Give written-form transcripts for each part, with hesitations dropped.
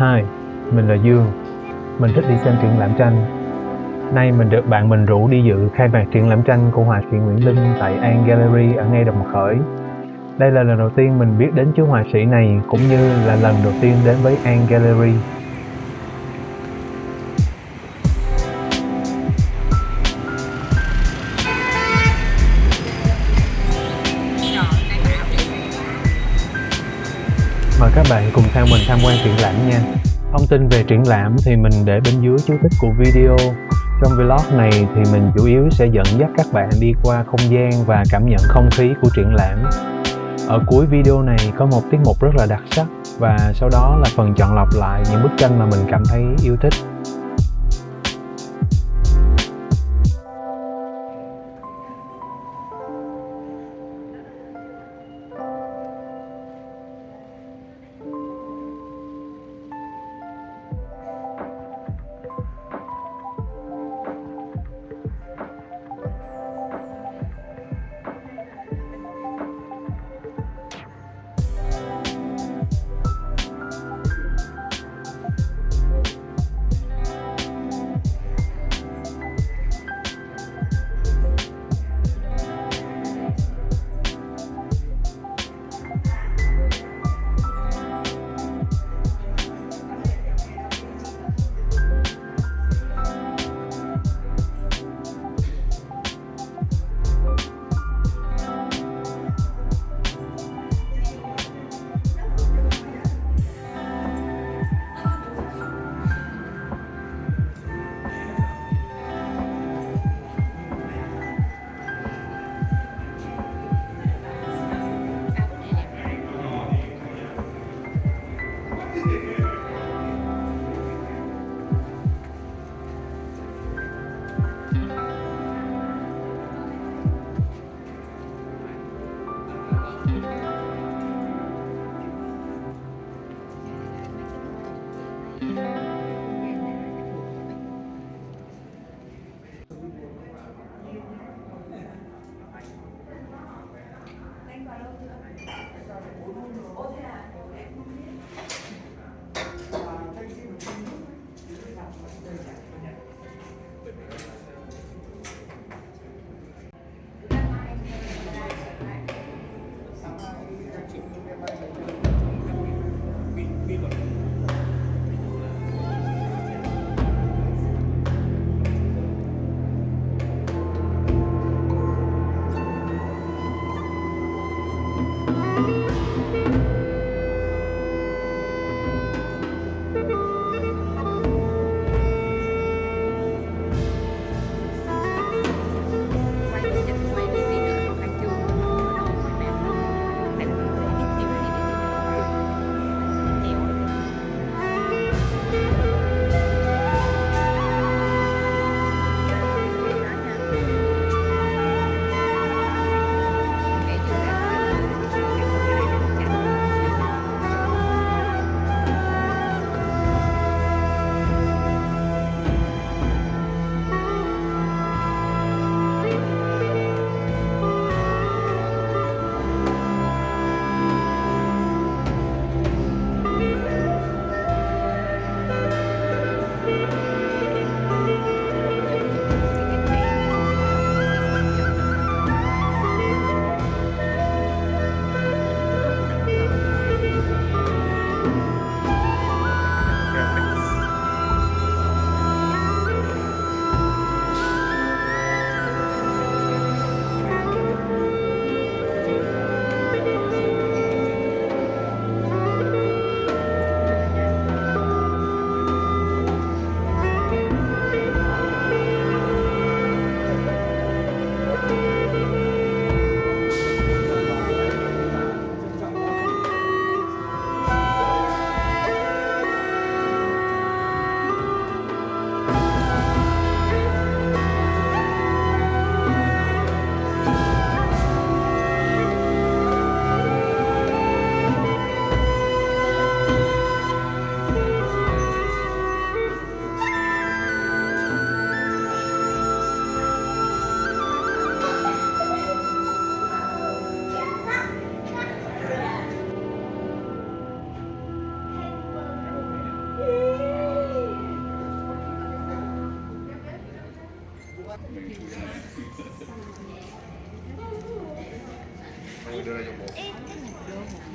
Hi, mình là Dương. Mình thích đi xem triển lãm tranh. Nay mình được bạn mình rủ đi dự khai mạc triển lãm tranh của họa sĩ Nguyễn Linh tại An Gallery ở ngay Đồng Khởi. Đây là lần đầu tiên mình biết đến chú họa sĩ này cũng như là lần đầu tiên đến với An Gallery. Mời các bạn cùng theo mình tham quan triển lãm nha. Thông tin về triển lãm thì mình để bên dưới chú thích của video. Trong vlog này thì mình chủ yếu sẽ dẫn dắt các bạn đi qua không gian và cảm nhận không khí của triển lãm. Ở cuối video này có một tiết mục rất là đặc sắc và sau đó là phần chọn lọc lại những bức tranh mà mình cảm thấy yêu thích.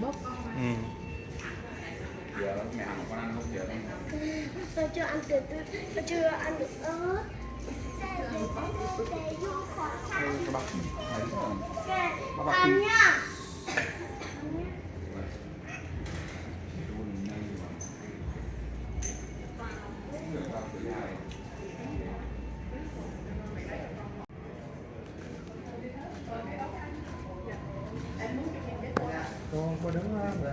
Ừ. Giờ mẹ ăn con ăn không giờ đâu. Tôi chưa ăn được, tôi chưa ăn được ớt. Cái bắp này Ăn nha. Con có đứng về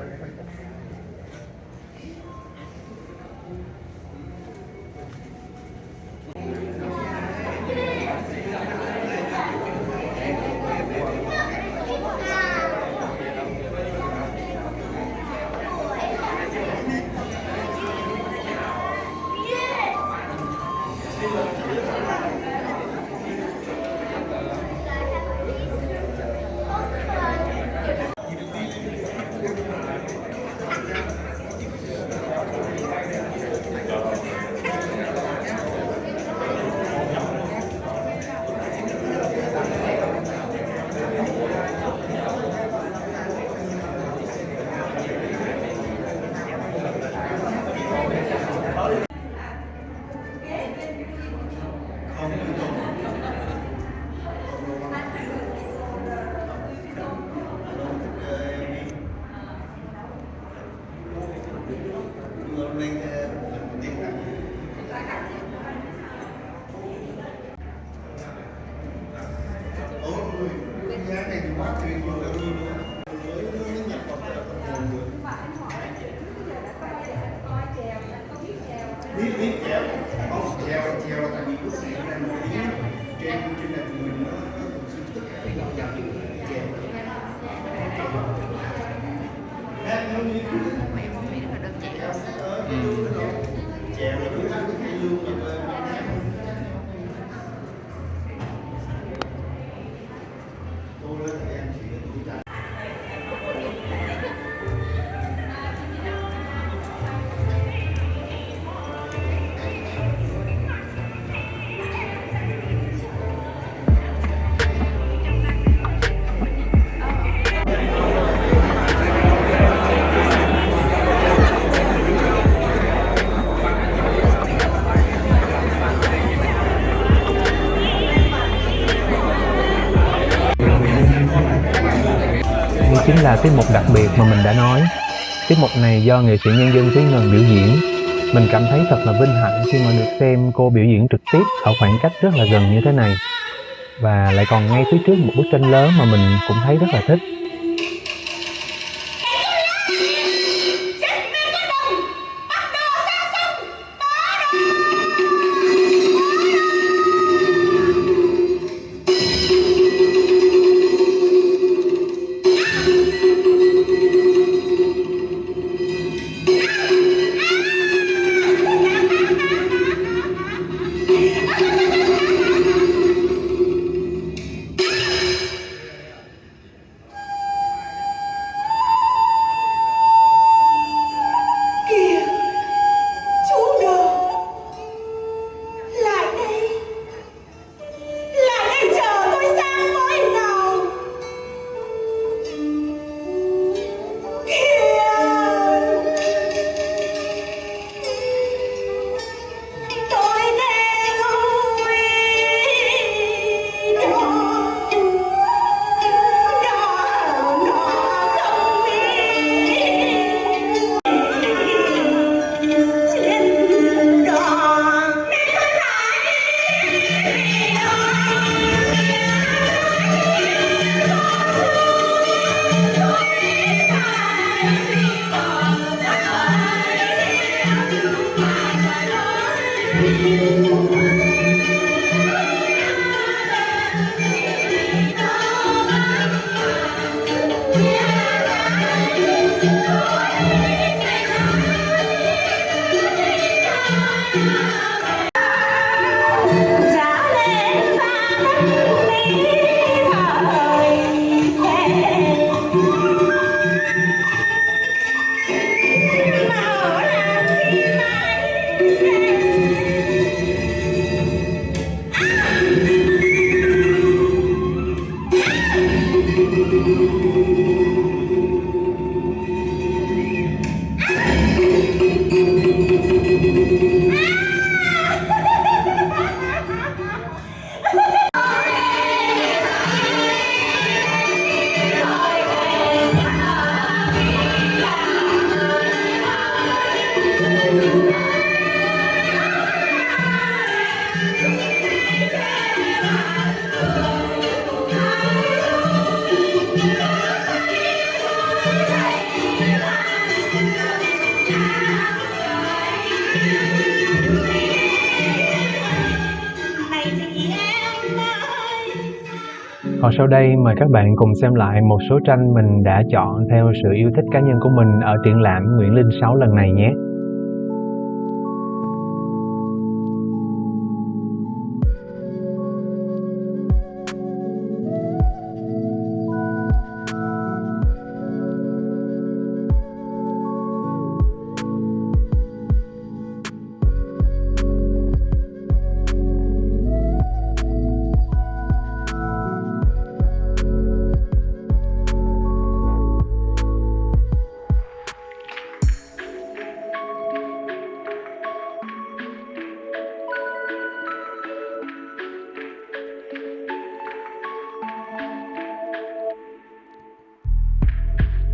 biết treo treo tại vì lúc này đang nổi tiếng trên này của mình nó thường xuyên tức cái dòng dòng treo mẹ không biết là đơn giản. treo là cứ ăn cái luôn tôi lên thì em chỉ tuổi trẻ. Đây chính là tiết mục đặc biệt mà mình đã nói. Tiết mục này do nghệ sĩ nhân dân Thúy Ngân biểu diễn. Mình cảm thấy thật là vinh hạnh khi mà được xem cô biểu diễn trực tiếp ở khoảng cách rất là gần như thế này. Và lại còn ngay phía trước một bức tranh lớn mà mình cũng thấy rất là thích. Còn sau đây mời các bạn cùng xem lại một số tranh mình đã chọn theo sự yêu thích cá nhân của mình ở triển lãm Nguyễn Linh 6 lần này nhé.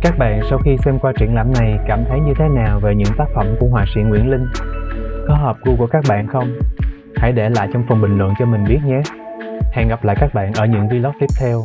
Các bạn sau khi xem qua triển lãm này cảm thấy như thế nào về những tác phẩm của họa sĩ Nguyễn Linh? Có hợp gu của các bạn không? Hãy để lại trong phần bình luận cho mình biết nhé. Hẹn gặp lại các bạn ở những vlog tiếp theo.